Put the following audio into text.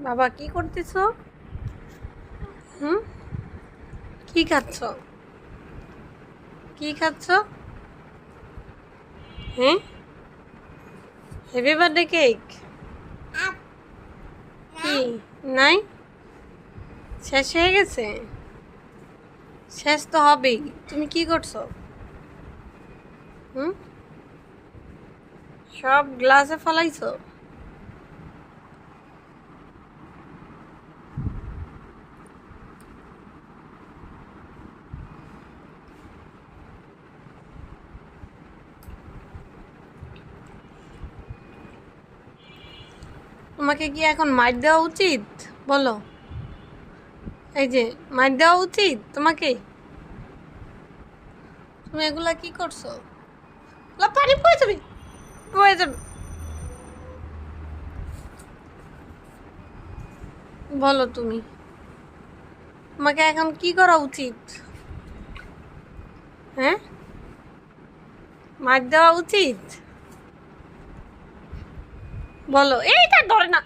বাবা কি করতেছো? হুম, কি খাচ্ছ? কি খাচ্ছ? হ্যাঁ, হ্যাপি বার্থডে কেক। কি নাই? শেষ হয়ে গেছে? শেষ তো হবেই। তুমি কি করছো? হুম, সব গ্লাসে ফলাইছো? তোমাকে কি এখন মাইর দেওয়া উচিত? বলো, এই যে মাইর দেওয়া উচিত তোমাকে? তুমি এগুলা কি করছো? পানি পড়ে যাবে, পড়ে যাবে। বলো তুমি, তোমাকে এখন কি করা উচিত? হ্যাঁ, মার দেওয়া উচিত? বলো, এইটা ধরে না।